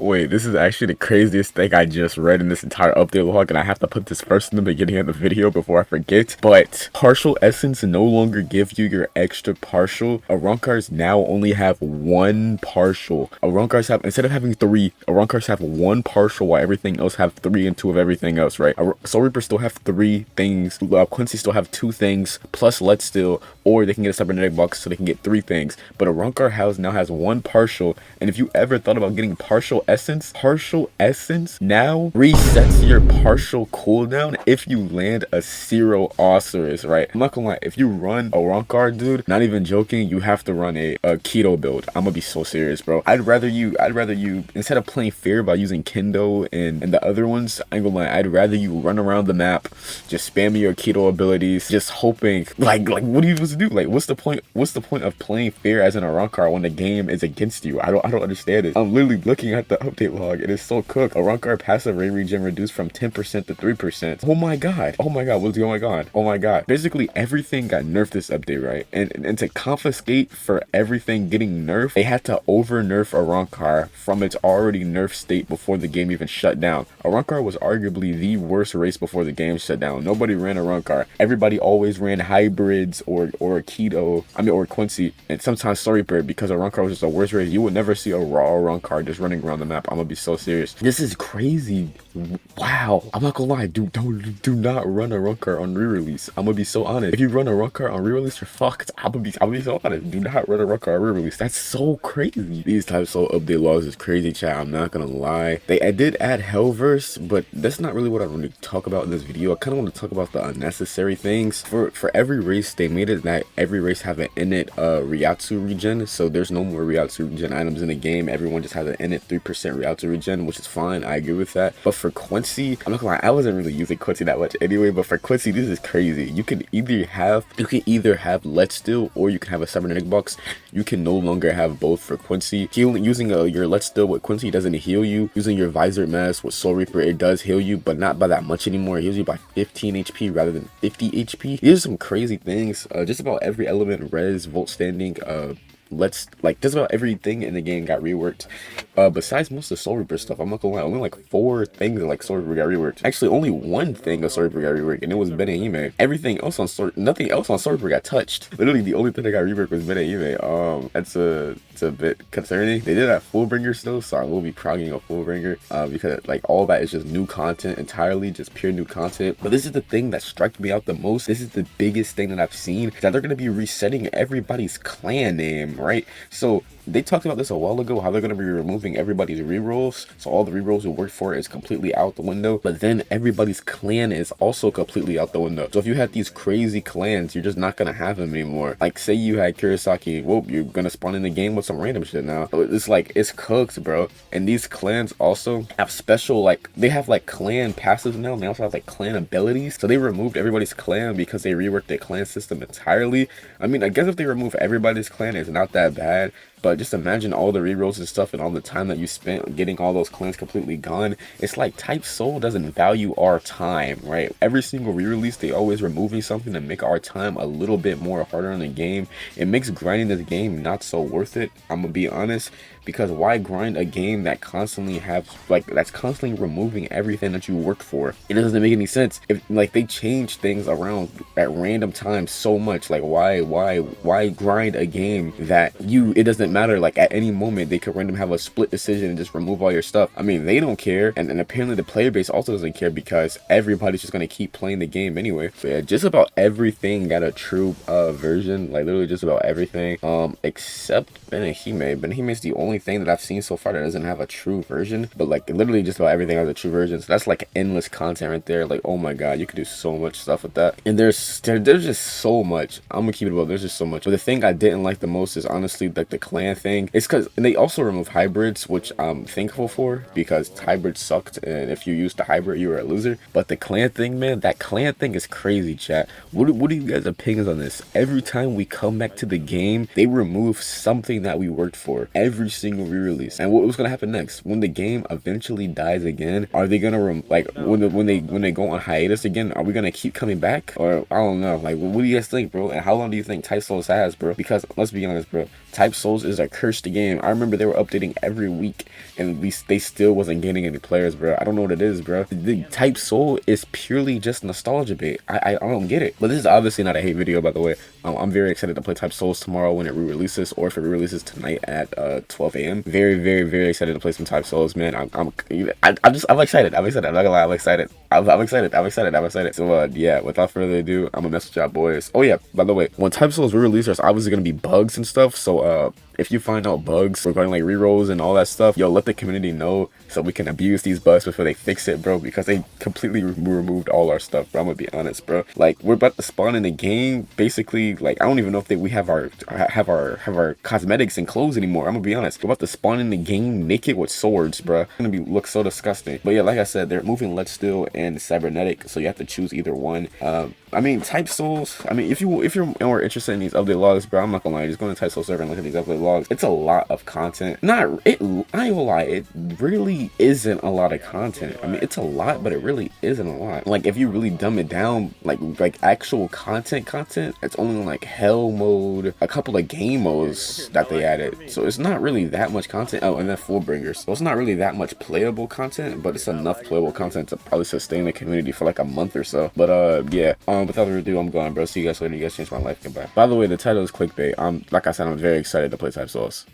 Wait, this is actually the craziest thing I just read in this entire update log, and I have to put this first in the beginning of the video before I forget. But partial essence no longer give you your extra partial. Arancars now only have one partial. Arancars have, instead of having three, Arancars have one partial while everything else have three and two of everything else, right? Soul Reapers still have three things. Quincy still have two things plus Let's Still, or they can get a cybernetic box so they can get three things. But Arancar now has one partial, and if you ever thought about getting partial essence now resets your partial cooldown if you land a Zero Osirus, right? I'm not gonna lie, if you run Arancar, dude, not even joking, you have to run a kido build. I'm gonna be so serious, bro. I'd rather you instead of playing fair by using kido and the other ones, I ain't gonna lie, I'd rather you run around the map just spamming your kido abilities, just hoping like what are you supposed to do? Like what's the point of playing fair as an Arancar when the game is against you? I don't understand it. I'm literally looking at the update log. It is so cooked. Arancar passive ray regen reduced from 10% to 3%. Oh my god. Oh my god. What's going on? Oh my god. Basically everything got nerfed this update, right? And to confiscate for everything getting nerfed, they had to over nerf Arancar from its already nerfed state before the game even shut down. Arancar was arguably the worst race before the game shut down. Nobody ran Arancar. Everybody always ran hybrids or kido, or Quincy, and sometimes Soul Reaper, because Arancar was just the worst race. You would never see a raw Arancar just running around the map. I'm gonna be so serious. This is crazy. Wow. I'm not gonna lie, do not run Arancar on re-release. I'm gonna be so honest. If you run Arancar on re-release, you're fucked. I'm gonna be so honest. Do not run Arancar on re-release. That's so crazy. These typesoul update logs is crazy, chat. I'm not gonna lie. I did add Hellverse, but that's not really what I want to talk about in this video. I kind of want to talk about the unnecessary things. For every race, they made it that every race have an innate Ryatsu regen, so there's no more Ryatsu regen items in the game. Everyone just has an innate 3% Ryatsu regen, which is fine. I agree with that. But for Quincy, I'm not gonna lie, I wasn't really using Quincy that much anyway. But for Quincy, this is crazy. You can either have Let's Still, or you can have a cybernetic box. You can no longer have both for Quincy. Using your Let's Still with Quincy doesn't heal you. Using your vizard mask with Soul Reaper, it does heal you, but not by that much anymore. It heals you by 15 HP rather than 50 HP. These are some crazy things. Just about every element, res, Voltstanding, just about everything in the game got reworked. Besides most of the Soul Reaper stuff, I'm not gonna lie, only like 4 things like Soul Reaper got reworked. Actually, only one thing of Soul Reaper got reworked, and it was Benehime. Everything else on nothing else on Soul Reaper got touched. Literally, the only thing that got reworked was Benehime. It's a bit concerning. They did that Fullbringer still, so I will be progging a Fullbringer, because like all that is just new content entirely, just pure new content. But this is the thing that struck me out the most. This is the biggest thing that I've seen, that they're gonna be resetting everybody's clan name, right? So they talked about this a while ago, how they're going to be removing everybody's rerolls. So all the rerolls who worked for it is completely out the window. But then everybody's clan is also completely out the window. So if you had these crazy clans, you're just not going to have them anymore. Like say you had Kurosaki, whoop, you're going to spawn in the game with some random shit now. So it's like, it's cooked, bro. And these clans also have special, like, they have like clan passives now. And they also have like clan abilities. So they removed everybody's clan because they reworked their clan system entirely. I mean, I guess if they remove everybody's clan, it's not that bad. But just imagine all the rerolls and stuff and all the time that you spent getting all those clans completely gone. It's like typesoul doesn't value our time, right? Every single re-release, they always removing something to make our time a little bit more harder in the game. It makes grinding this game not so worth it, I'm gonna be honest. Because why grind a game that that's constantly removing everything that you worked for? It doesn't make any sense. If like they change things around at random times so much, like why grind a game that it doesn't matter, like at any moment they could randomly have a split decision and just remove all your stuff. I mean, they don't care, and apparently the player base also doesn't care, because everybody's just gonna keep playing the game anyway. So yeah, just about everything got a true version, like literally just about everything, except Benehime. Benehime is the only thing that I've seen so far that doesn't have a true version, but like literally just about everything has a true version. So that's like endless content right there. Like, oh my god, you could do so much stuff with that. And there's just so much. I'm gonna keep it about, there's just so much. But the thing I didn't like the most is honestly like the clan thing. It's because they also remove hybrids, which I'm thankful for, because hybrids sucked, and if you used the hybrid you were a loser. But the clan thing, man, that clan thing is crazy, chat. What are you guys' opinions on this? Every time we come back to the game, they remove something that we worked for. Every single re-release. And what's gonna happen next when the game eventually dies again? Are they gonna when they go on hiatus again, are we gonna keep coming back? Or I don't know, like what do you guys think, bro? And how long do you think typesoul has, bro? Because let's be honest, bro, Type Souls is a cursed game. I remember they were updating every week, and they still wasn't getting any players, bro. I don't know what it is, bro. The Type Soul is purely just nostalgia bait. I don't get it. But this is obviously not a hate video, by the way. I'm very excited to play Type Souls tomorrow when it re-releases, or if it re-releases tonight at 12 a.m. Very, very, very excited to play some Type Souls, man. I'm excited. I'm excited. I'm not gonna lie, I'm excited. I'm excited. So yeah, without further ado, I'm gonna message y'all boys. Oh yeah, by the way, when Type Souls re-release, there's obviously gonna be bugs and stuff. So if you find out bugs regarding like rerolls and all that stuff, yo, let the community know so we can abuse these bugs before they fix it, bro, because they completely removed all our stuff, bro. I'm gonna be honest, bro. Like, we're about to spawn in the game, basically. Like, I don't even know if we have our cosmetics and clothes anymore. I'm gonna be honest. We're about to spawn in the game naked with swords, bro. It's gonna look so disgusting. But yeah, like I said, they're moving Let's Steal and Cybernetic, so you have to choose either one. I mean, Type Souls, I mean, if you're more interested in these update logs, bro, I'm not gonna lie, just go to Type Soul server and look at these update logs. It's a lot of content. I ain't gonna lie, it really isn't a lot of content. I mean, it's a lot, but it really isn't a lot. Like, if you really dumb it down, like actual content, it's only like hell mode, a couple of game modes that they added. So it's not really that much content. Oh, and then Fullbringers. So it's not really that much playable content, but it's enough playable content to probably sustain the community for like a month or so. But yeah, without further ado, I'm going, bro. See you guys later. You guys changed my life. Goodbye. By the way, the title is clickbait. Like I said, I'm very excited to play Type Souls.